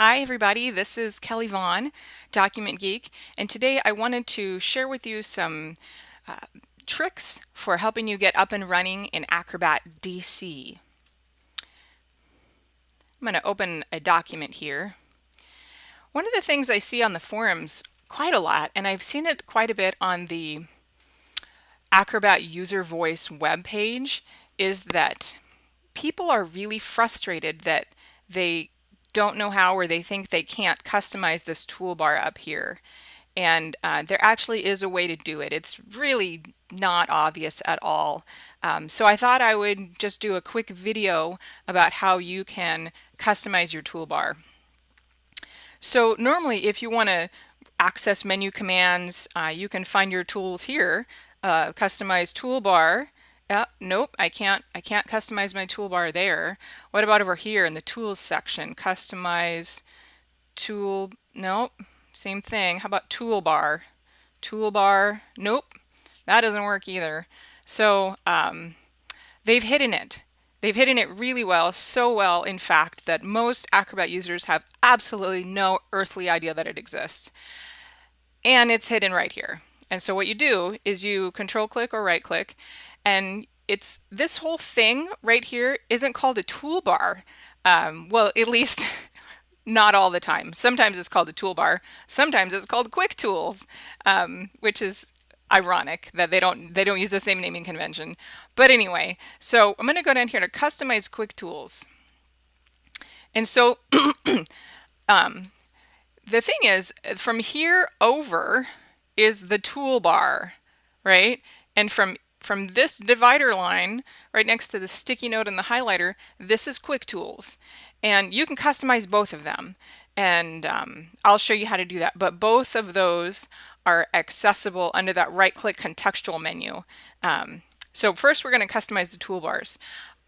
Hi everybody, this is Kelly Vaughn, Document Geek, and today I wanted to share with you some uh, tricks for helping you get up and running in Acrobat DC. I'm going to open a document here. One of the things I see on the forums quite a lot, and I've seen it quite a bit on the Acrobat User Voice webpage, is that people are really frustrated that they don't know how, or they think they can't customize this toolbar up here. And there actually is a way to do it. It's really not obvious at all. So I thought I would just do a quick video about how you can customize your toolbar. So normally if you want to access menu commands, you can find your tools here. Customize toolbar. Nope, I can't customize my toolbar there. What about over here in the tools section? Customize tool, nope, same thing. How about toolbar? Toolbar, nope, that doesn't work either. So they've hidden it. They've hidden it really well, so well in fact that most Acrobat users have absolutely no earthly idea that it exists. And it's hidden right here. And so what you do is you control click or right click, and it's this whole thing right here isn't called a toolbar. Well, at least not all the time. Sometimes it's called a toolbar. Sometimes it's called quick tools, which is ironic that they don't use the same naming convention. But anyway, so I'm going to go down here to customize quick tools. And so the thing is, from here over is the toolbar, right? And from this divider line right next to the sticky note and the highlighter, this is quick tools. And you can customize both of them. And I'll show you how to do that. But both of those are accessible under that right-click contextual menu. So first we're going to customize the toolbars.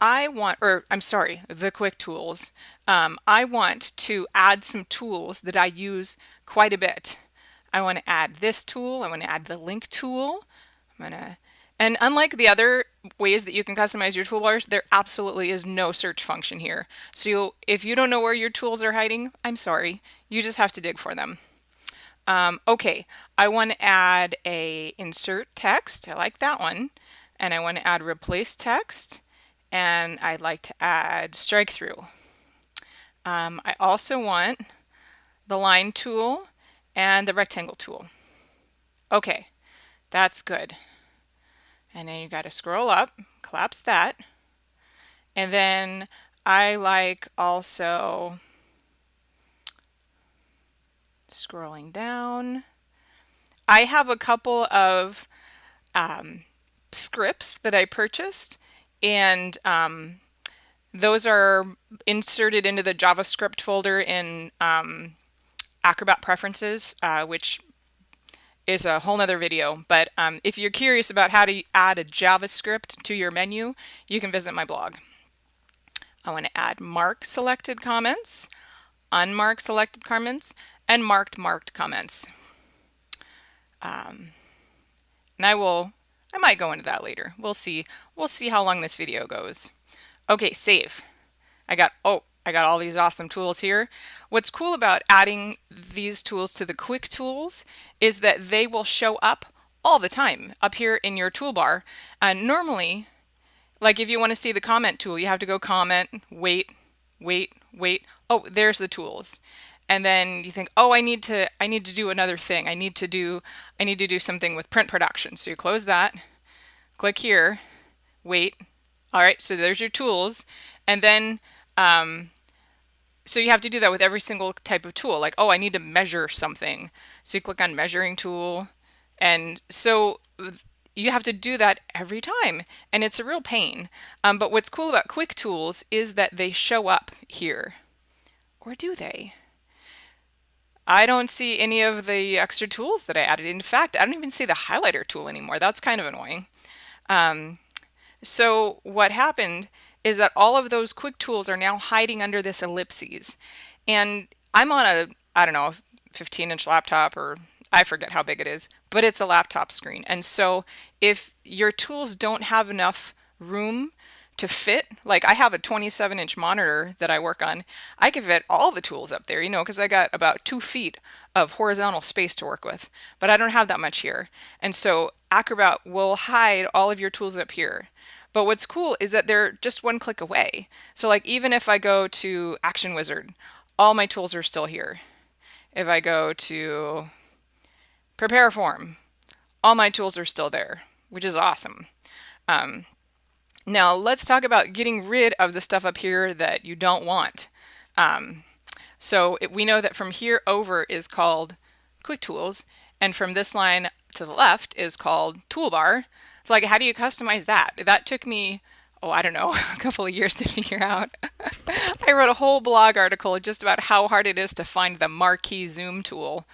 The quick tools. I want to add some tools that I use quite a bit. I want to add this tool. I want to add the link tool. And unlike the other ways that you can customize your toolbars, there absolutely is no search function here. So if you don't know where your tools are hiding, I'm sorry. You just have to dig for them. Okay, I want to add a insert text. I like that one. And I want to add replace text. And I'd like to add strike through. I also want the line tool and the rectangle tool. Okay, that's good. And then you got to scroll up, collapse that. And then I like also scrolling down. I have a couple of scripts that I purchased, and those are inserted into the JavaScript folder in Acrobat Preferences, which is a whole nother video. But if you're curious about how to add a JavaScript to your menu, you can visit my blog. I want to add mark selected comments, unmarked selected comments, and marked comments. And I might go into that later. We'll see how long this video goes. Okay, save. I got all these awesome tools here. What's cool about adding these tools to the quick tools is that they will show up all the time up here in your toolbar. And normally, like if you want to see the comment tool, you have to go comment, wait. Oh, there's the tools. And then you think, oh, I need to do another thing. I need to do something with print production. So you close that, click here, wait. All right, so there's your tools. And then so you have to do that with every single type of tool. Like, oh, I need to measure something. So you click on measuring tool. And so you have to do that every time. And it's a real pain. But what's cool about quick tools is that they show up here. Or do they? I don't see any of the extra tools that I added. In fact, I don't even see the highlighter tool anymore. That's kind of annoying. So what happened is that all of those quick tools are now hiding under this ellipses. And I'm on a, I don't know, 15-inch laptop, or I forget how big it is, but it's a laptop screen. And so if your tools don't have enough room to fit, like I have a 27-inch monitor that I work on. I can fit all the tools up there, because I got about 2 feet of horizontal space to work with, but I don't have that much here. And so Acrobat will hide all of your tools up here. But what's cool is that they're just one click away. So like even if I go to Action Wizard, all my tools are still here. If I go to Prepare Form, all my tools are still there, which is awesome. Now let's talk about getting rid of the stuff up here that you don't want. We know that from here over is called Quick Tools, and from this line to the left is called Toolbar. So like, how do you customize that? That took me, I don't know, a couple of years to figure out. I wrote a whole blog article just about how hard it is to find the Marquee zoom tool.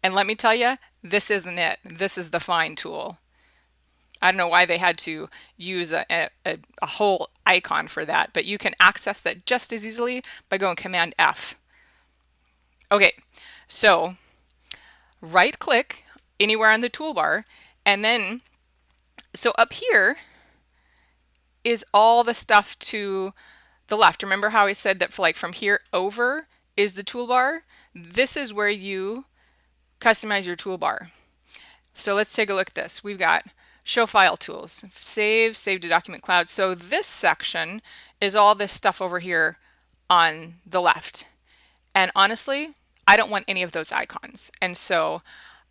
And let me tell you, this isn't it. This is the find tool. I don't know why they had to use a whole icon for that, but you can access that just as easily by going Command F. Okay, so right click anywhere on the toolbar, and then, so up here is all the stuff to the left. Remember how I said that from here over is the toolbar? This is where you customize your toolbar. So let's take a look at this. We've got Show File Tools, Save to Document Cloud. So this section is all this stuff over here on the left. And honestly, I don't want any of those icons. And so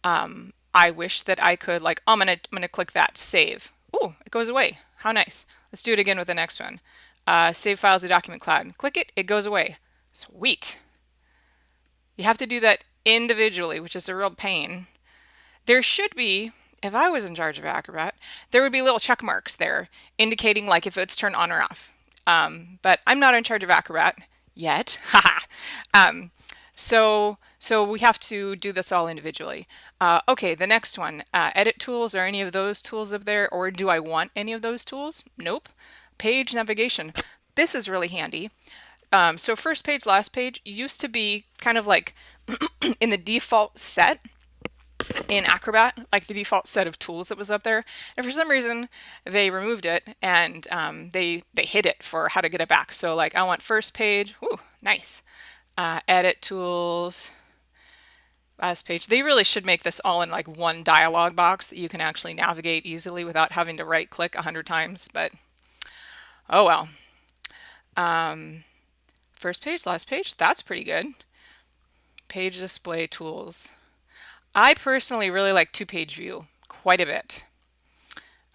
I wish that I could, I'm gonna click that, Save. Oh, it goes away. How nice. Let's do it again with the next one. Save Files to Document Cloud. Click it, it goes away. Sweet. You have to do that individually, which is a real pain. There should be, if I was in charge of Acrobat, there would be little check marks there indicating if it's turned on or off. But I'm not in charge of Acrobat yet. So we have to do this all individually. Okay, the next one, edit tools. Are any of those tools up there, or do I want any of those tools? Nope. Page navigation. This is really handy. So first page, last page used to be kind of in the default set in Acrobat, the default set of tools that was up there. And for some reason, they removed it, and they hid it for how to get it back. So I want first page. Ooh, nice. Edit tools. Last page. They really should make this all in one dialog box that you can actually navigate easily without having to right click 100 times, but oh well. First page, last page, that's pretty good. Page display tools. I personally really like two-page view quite a bit.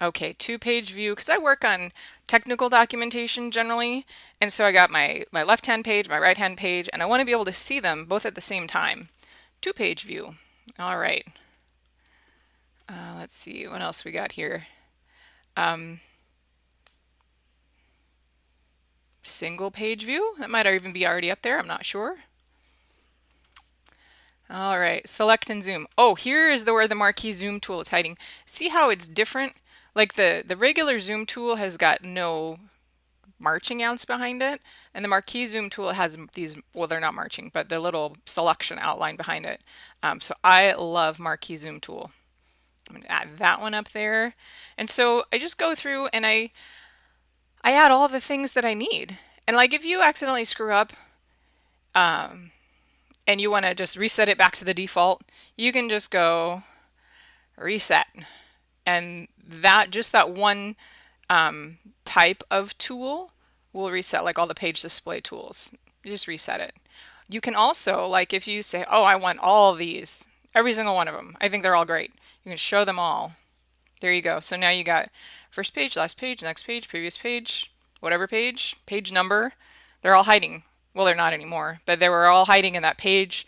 Okay, two-page view, because I work on technical documentation generally, and so I got my left-hand page, my right-hand page, and I want to be able to see them both at the same time. Two-page view. All right. Let's see what else we got here. Single page view. That might even be already up there. I'm not sure. All right. Select and zoom. Oh, here is where the Marquee zoom tool is hiding. See how it's different? The regular zoom tool has got no marching outs behind it, and the Marquee zoom tool has these, well, they're not marching, but the little selection outline behind it. So I love Marquee zoom tool. I'm going to add that one up there. And so I just go through and I add all the things that I need. And if you accidentally screw up and you want to just reset it back to the default, you can just go reset. And that one type of tool will reset all the page display tools. You just reset it. You can also, if you say, oh, I want all of these, every single one of them, I think they're all great. You can show them all. There you go. So now you got first page, last page, next page, previous page, whatever page, page number. They're all hiding. Well, they're not anymore, but they were all hiding in that page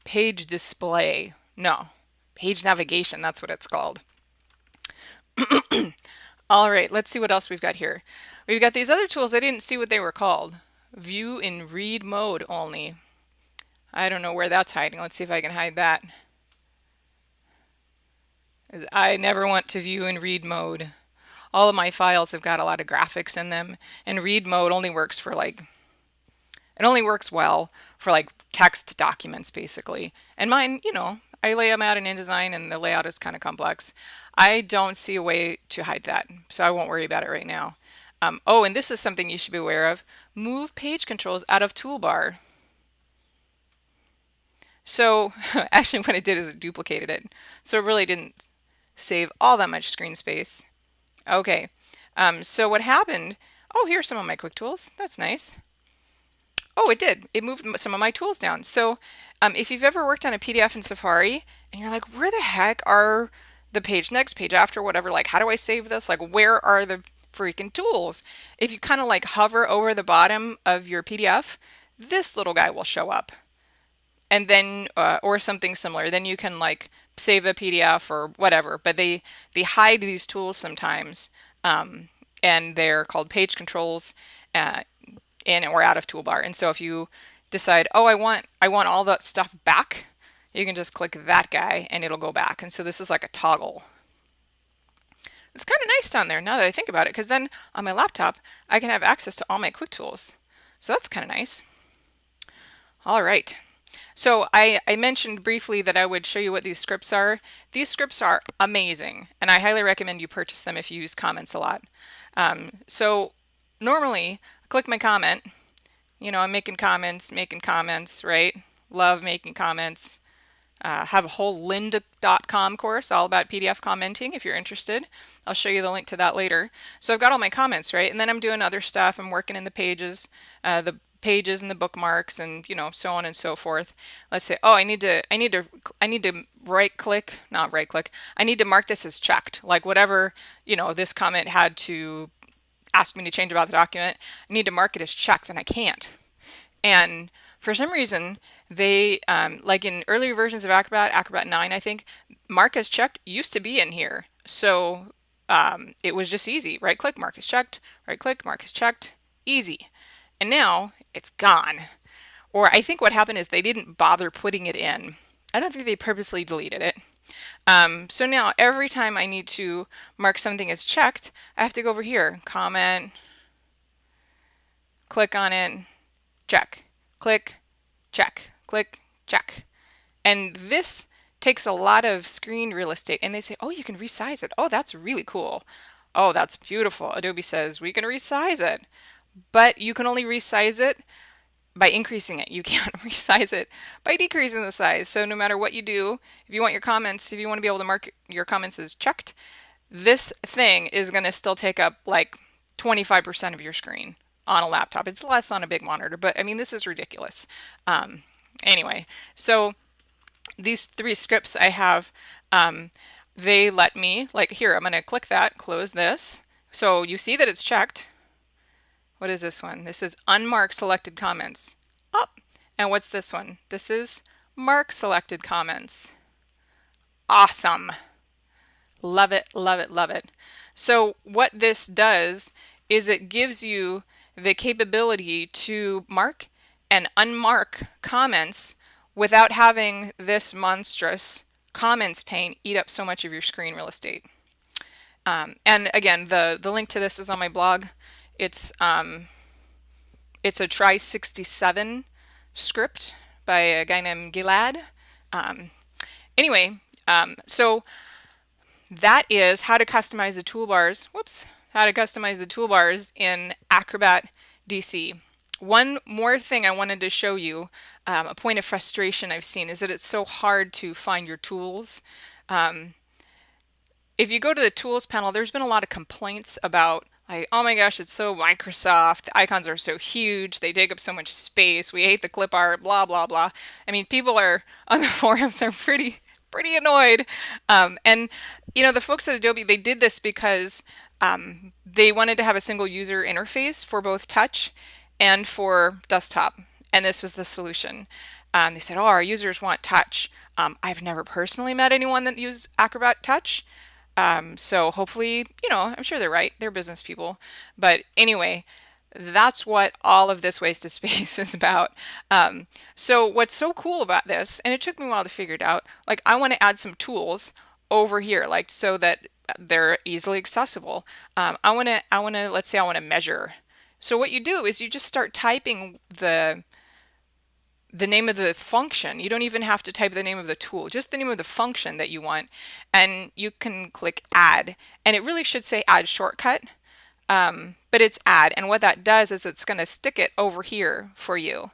page display. No, page navigation. That's what it's called. All right, let's see what else we've got here. We've got these other tools. I didn't see what they were called. View in read mode only. I don't know where that's hiding. Let's see if I can hide that. I never want to view in read mode. All of my files have got a lot of graphics in them, and read mode only works for it only works well for text documents basically. And mine, I lay them out in InDesign and the layout is kind of complex. I don't see a way to hide that, so I won't worry about it right now. Oh, and this is something you should be aware of. Move page controls out of Toolbar. So actually what it did is it duplicated it. So it really didn't save all that much screen space. Okay, so what happened, oh, here's some of my quick tools. That's nice. Oh, it did. It moved some of my tools down. So if you've ever worked on a PDF in Safari and you're like, where the heck are the page next, page after, whatever, like, how do I save this? Like, where are the freaking tools? If you kind of like hover over the bottom of your PDF, this little guy will show up. And then, or something similar, then you can like save a PDF or whatever, but they hide these tools sometimes, and they're called page controls, in or out of Toolbar. And so if you decide, oh, I want all that stuff back, you can just click that guy and it'll go back. And so this is like a toggle. It's kind of nice down there now that I think about it, because then on my laptop I can have access to all my quick tools. So that's kind of nice. All right. So I mentioned briefly that I would show you what these scripts are. These scripts are amazing, and I highly recommend you purchase them if you use comments a lot. So normally, click my comment. You know, I'm making comments, right? Love making comments. Have a whole Lynda.com course all about PDF commenting if you're interested. I'll show you the link to that later. So I've got all my comments, right? And then I'm doing other stuff. I'm working in the pages and the bookmarks, and you know, so on and so forth. Let's say, oh, I need to right click, not right click. I need to mark this as checked. Like whatever, you know, this comment had to ask me to change about the document, I need to mark it as checked, and I can't. And for some reason, they, like in earlier versions of Acrobat 9, I think, mark as checked used to be in here. So it was just easy. Right click, mark as checked, right click, mark as checked, easy. And now it's gone. Or I think what happened is they didn't bother putting it in. I don't think they purposely deleted it. So now every time I need to mark something as checked, I have to go over here, comment, click on it, check, click, check, click, check. And this takes a lot of screen real estate, and they say, oh, you can resize it. Oh, that's really cool. Oh, that's beautiful. Adobe says we can resize it, but you can only resize it by increasing it. You can't resize it by decreasing the size. So no matter what you do, if you want your comments, if you want to be able to mark your comments as checked, this thing is going to still take up like 25% of your screen on a laptop. It's less on a big monitor, but I mean, this is ridiculous. Anyway, so these three scripts I have, they let me, like here, I'm going to click that, close this. So you see that it's checked. What is this one? This is unmarked selected comments. Oh, and what's this one? This is mark selected comments. Awesome. Love it, love it, love it. So what this does is it gives you the capability to mark and unmark comments without having this monstrous comments pane eat up so much of your screen real estate. And again, the link to this is on my blog. It's a Try 67 script by a guy named Gilad. Anyway, so that is how to customize the toolbars. Whoops, how to customize the toolbars in Acrobat DC. One more thing I wanted to show you, a point of frustration I've seen, is that it's so hard to find your tools. If you go to the tools panel, there's been a lot of complaints about, like, oh my gosh, it's so Microsoft, the icons are so huge, they take up so much space, we hate the clip art, blah, blah, blah. I mean, people are on the forums are pretty annoyed. And, you know, the folks at Adobe, they did this because they wanted to have a single user interface for both touch and for desktop. And this was the solution. They said, oh, our users want touch. I've never personally met anyone that used Acrobat Touch. So hopefully, you know, I'm sure they're right. They're business people. But anyway, that's what all of this waste of space is about. So what's so cool about this, and it took me a while to figure it out, like I want to add some tools over here, like so that they're easily accessible. I want to, let's say I want to measure. So what you do is you just start typing the the name of the function. You don't even have to type the name of the tool, just the name of the function that you want, and you can click add, and it really should say add shortcut, but it's add, and what that does is it's going to stick it over here for you,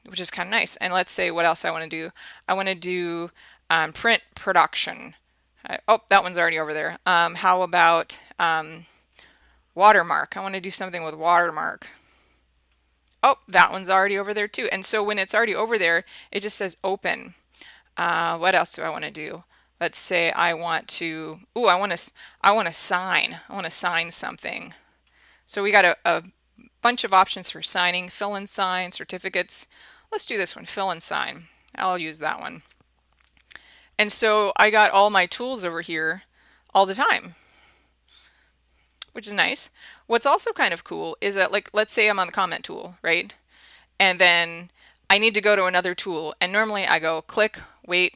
which is kind of nice. And let's say what else I want to do. I want to do print production. Oh, that one's already over there. How about watermark? I want to do something with watermark. Oh, that one's already over there too. And so when it's already over there, it just says open. What else do I want to do? Let's say I want to, I want to sign. I want to sign something. So we got a bunch of options for signing: fill and sign, certificates. Let's do this one, fill and sign. I'll use that one. And so I got all my tools over here all the time, which is nice. What's also kind of cool is that, like, let's say I'm on the comment tool, right? And then I need to go to another tool, and normally I go click, wait,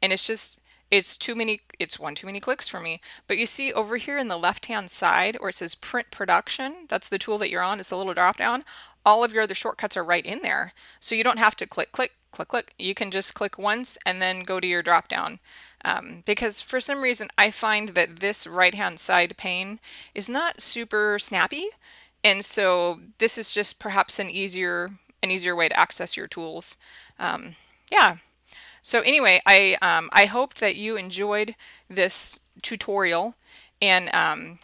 and it's too many, it's one too many clicks for me. But you see over here in the left hand side where it says print production, that's the tool that you're on, it's a little drop down. All of your other shortcuts are right in there. So you don't have to click. You can just click once and then go to your drop down. Because for some reason I find that this right hand side pane is not super snappy, and so this is just perhaps an easier way to access your tools. Yeah. So anyway, I hope that you enjoyed this tutorial, and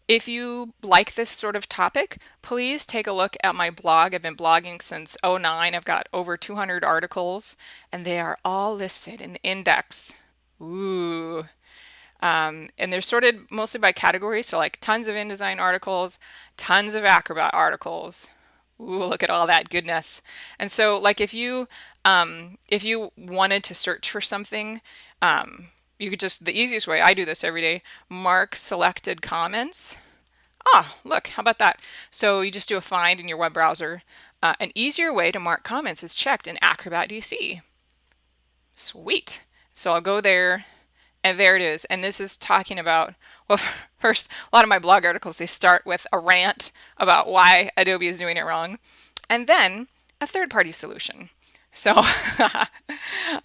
if you like this sort of topic, please take a look at my blog. I've been blogging since '09. I've got over 200 articles, and they are all listed in the index. Ooh. And they're sorted mostly by category, so like tons of InDesign articles, tons of Acrobat articles. Ooh, look at all that goodness. And so, like, if you wanted to search for something, you could just, the easiest way, I do this every day, mark selected comments. Ah, look, how about that? So you just do a find in your web browser. An easier way to mark comments is checked in Acrobat DC. Sweet. So I'll go there, and there it is. And this is talking about, well, first, a lot of my blog articles, they start with a rant about why Adobe is doing it wrong, and then a third-party solution. So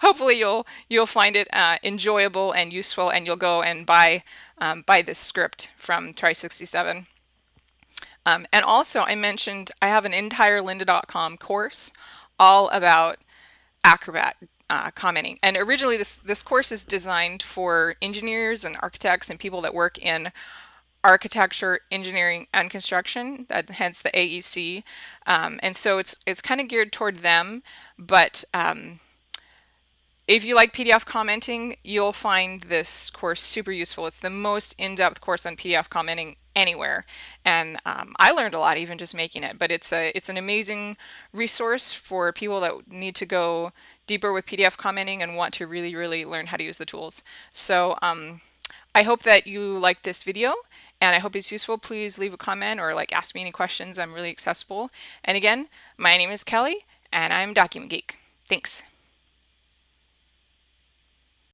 hopefully you'll find it enjoyable and useful, and you'll go and buy this script from Try67. And also, I mentioned I have an entire lynda.com course all about Acrobat commenting. And originally this course is designed for engineers and architects and people that work in architecture, engineering, and construction, hence the AEC. And so it's kind of geared toward them, but if you like PDF commenting, you'll find this course super useful. It's the most in-depth course on PDF commenting anywhere, and I learned a lot even just making it. But it's an amazing resource for people that need to go deeper with PDF commenting and want to really learn how to use the tools. So I hope that you liked this video, and I hope it's useful. Please leave a comment or like ask me any questions. I'm really accessible. And again, my name is Kelly, and I'm Document Geek. Thanks.